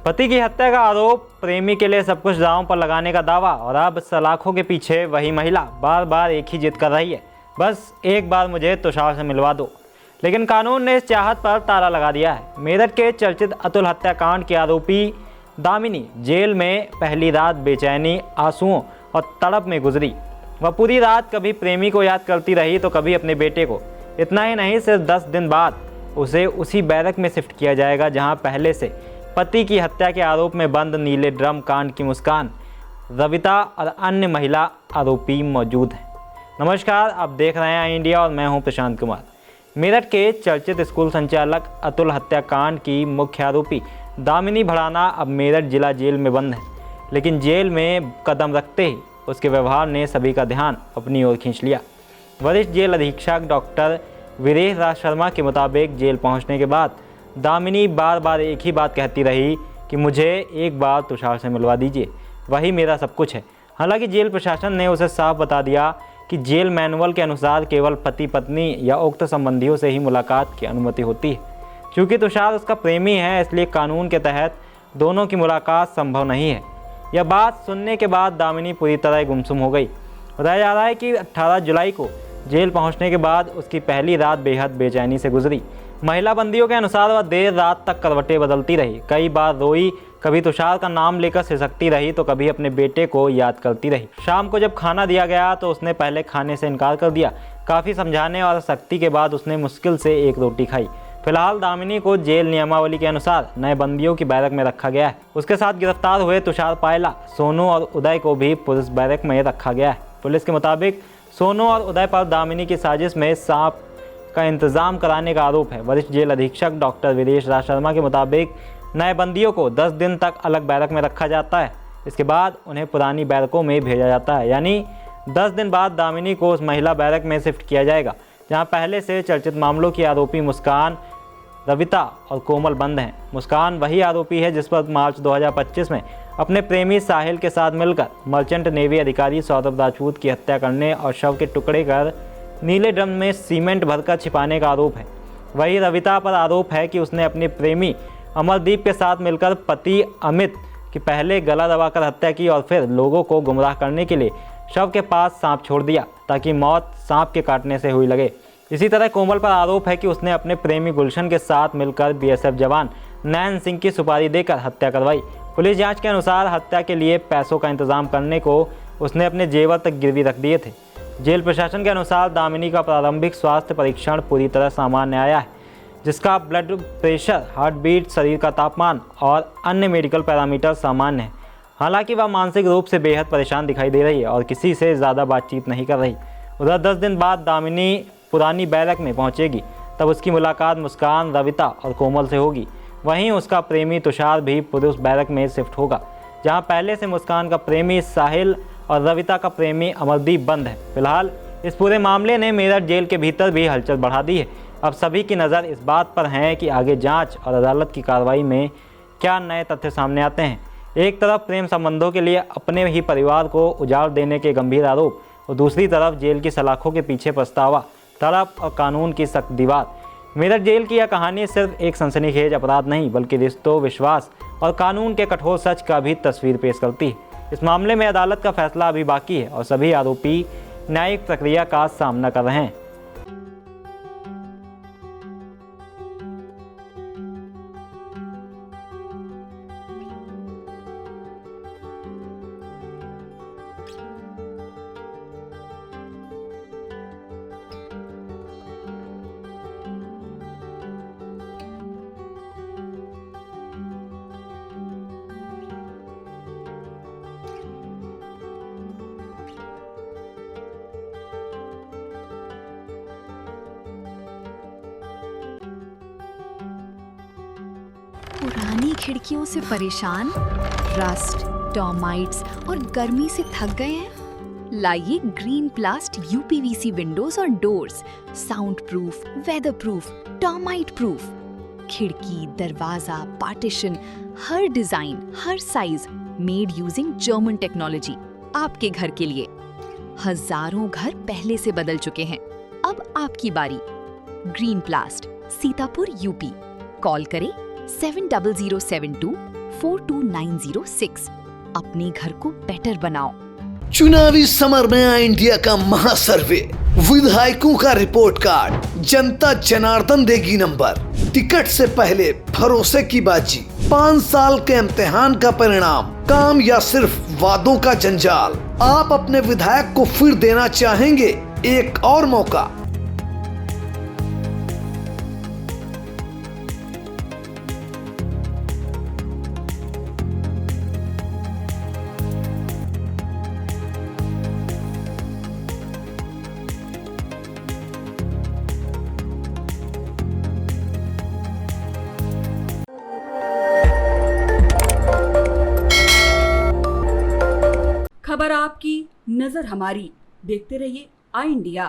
पति की हत्या का आरोप, प्रेमी के लिए सब कुछ दांव पर लगाने का दावा और अब सलाखों के पीछे वही महिला बार बार एक ही जिद कर रही है, बस एक बार मुझे तुषार से मिलवा दो। लेकिन कानून ने इस चाहत पर ताला लगा दिया है। मेरठ के चर्चित अतुल हत्याकांड की आरोपी दामिनी जेल में पहली रात बेचैनी, आंसुओं और तड़प में गुजरी। वह पूरी रात कभी प्रेमी को याद करती रही तो कभी अपने बेटे को। इतना ही नहीं, सिर्फ 10 दिन बाद उसे उसी बैरक में शिफ्ट किया जाएगा जहां पहले से पति की हत्या के आरोप में बंद नीले ड्रम कांड की मुस्कान, रविता और अन्य महिला आरोपी मौजूद हैं। नमस्कार, आप देख रहे हैं आई इंडिया और मैं हूं प्रशांत कुमार। मेरठ के चर्चित स्कूल संचालक अतुल हत्याकांड की मुख्य आरोपी दामिनी भड़ाना अब मेरठ जिला जेल में बंद है। लेकिन जेल में कदम रखते ही उसके व्यवहार ने सभी का ध्यान अपनी ओर खींच लिया। वरिष्ठ जेल अधीक्षक डॉक्टर वीरेश राज शर्मा के मुताबिक जेल पहुंचने के बाद दामिनी बार बार एक ही बात कहती रही कि मुझे एक बार तुषार से मिलवा दीजिए, वही मेरा सब कुछ है। हालांकि जेल प्रशासन ने उसे साफ बता दिया कि जेल मैनुअल के अनुसार केवल पति पत्नी या उक्त संबंधियों से ही मुलाकात की अनुमति होती है। क्योंकि तुषार उसका प्रेमी है, इसलिए कानून के तहत दोनों की मुलाकात संभव नहीं है। यह बात सुनने के बाद दामिनी पूरी तरह गुमसुम हो गई। बताया जा रहा है कि 18 जुलाई को जेल पहुंचने के बाद उसकी पहली रात बेहद बेचैनी से गुजरी। महिला बंदियों के अनुसार वह देर रात तक करवटें बदलती रही, कई बार रोई, कभी तुषार का नाम लेकर सिसकती रही तो कभी अपने बेटे को याद करती रही। शाम को जब खाना दिया गया तो उसने पहले खाने से इनकार कर दिया। काफ़ी समझाने और सख्ती के बाद उसने मुश्किल से एक रोटी खाई। फिलहाल दामिनी को जेल नियमावली के अनुसार नए बंदियों की बैरक में रखा गया है। उसके साथ गिरफ्तार हुए तुषार पायला, सोनू और उदय को भी पुलिस बैरक में रखा गया है। पुलिस के मुताबिक सोनू और उदय पर दामिनी की साजिश में सांप का इंतजाम कराने का आरोप है। वरिष्ठ जेल अधीक्षक डॉक्टर वीरेश राज शर्मा के मुताबिक नए बंदियों को 10 दिन तक अलग बैरक में रखा जाता है। इसके बाद उन्हें पुरानी बैरकों में भेजा जाता है, यानी 10 दिन बाद दामिनी को उस महिला बैरक में शिफ्ट किया जाएगा जहां पहले से चर्चित मामलों की आरोपी मुस्कान, रविता और कोमल बंद हैं। मुस्कान वही आरोपी है जिस पर मार्च 2025 में अपने प्रेमी साहिल के साथ मिलकर मर्चेंट नेवी अधिकारी सौरभ राजपूत की हत्या करने और शव के टुकड़े कर नीले ड्रम में सीमेंट भरकर छिपाने का आरोप है। वही रविता पर आरोप है कि उसने अपने प्रेमी अमरदीप के साथ मिलकर पति अमित की पहले गला दबाकर हत्या की और फिर लोगों को गुमराह करने के लिए शव के पास सांप छोड़ दिया ताकि मौत सांप के काटने से हुई लगे। इसी तरह कोमल पर आरोप है कि उसने अपने प्रेमी गुलशन के साथ मिलकर बीएसएफ जवान नैन सिंह की सुपारी देकर हत्या करवाई। पुलिस जांच के अनुसार हत्या के लिए पैसों का इंतजाम करने को उसने अपने जेवर तक गिरवी रख दिए थे। जेल प्रशासन के अनुसार दामिनी का प्रारंभिक स्वास्थ्य परीक्षण पूरी तरह सामान्य आया है, जिसका ब्लड प्रेशर, हार्ट बीट, शरीर का तापमान और अन्य मेडिकल पैरामीटर सामान्य है। हालांकि वह मानसिक रूप से बेहद परेशान दिखाई दे रही है और किसी से ज़्यादा बातचीत नहीं कर रही। उधर 10 दिन बाद दामिनी पुरानी बैरक में पहुंचेगी, तब उसकी मुलाकात मुस्कान, रविता और कोमल से होगी। वहीं उसका प्रेमी तुषार भी पुरुष बैरक में शिफ्ट होगा, जहां पहले से मुस्कान का प्रेमी साहिल और रविता का प्रेमी अमरदीप बंद है। फिलहाल इस पूरे मामले ने मेरठ जेल के भीतर भी हलचल बढ़ा दी है। अब सभी की नज़र इस बात पर है कि आगे जांच और अदालत की कार्रवाई में क्या नए तथ्य सामने आते हैं। एक तरफ प्रेम संबंधों के लिए अपने ही परिवार को उजाड़ देने के गंभीर आरोप और दूसरी तरफ जेल की सलाखों के पीछे पछतावा, तड़प और कानून की सख्त दीवार। मेरठ जेल की यह कहानी सिर्फ एक सनसनीखेज अपराध नहीं बल्कि रिश्तों, विश्वास और कानून के कठोर सच का भी तस्वीर पेश करती है। इस मामले में अदालत का फैसला अभी बाकी है और सभी आरोपी न्यायिक प्रक्रिया का सामना कर रहे हैं। पुरानी खिड़कियों से परेशान, रस्ट, टर्माइट्स और गर्मी से थक गए हैं? लाइए ग्रीन प्लास्ट यूपीवीसी विंडोज और doors, soundproof, weatherproof, termite proof. खिड़की, दरवाजा, पार्टीशन, हर डिजाइन, हर size, made using German technology, आपके घर के लिए। हजारों घर पहले से बदल चुके हैं, अब आपकी बारी। Green प्लास्ट, Sitapur, UP. कॉल करें 700724 424906। अपने घर को बेटर बनाओ। चुनावी समर में आई इंडिया का महासर्वे, विधायकों का रिपोर्ट कार्ड, जनता जनार्दन देगी नंबर, टिकट से पहले भरोसे की बाजी, 5 साल के इम्तिहान का परिणाम, काम या सिर्फ वादों का जंजाल। आप अपने विधायक को फिर देना चाहेंगे एक और मौका? खबर आपकी, नजर हमारी। देखते रहिए आई इंडिया।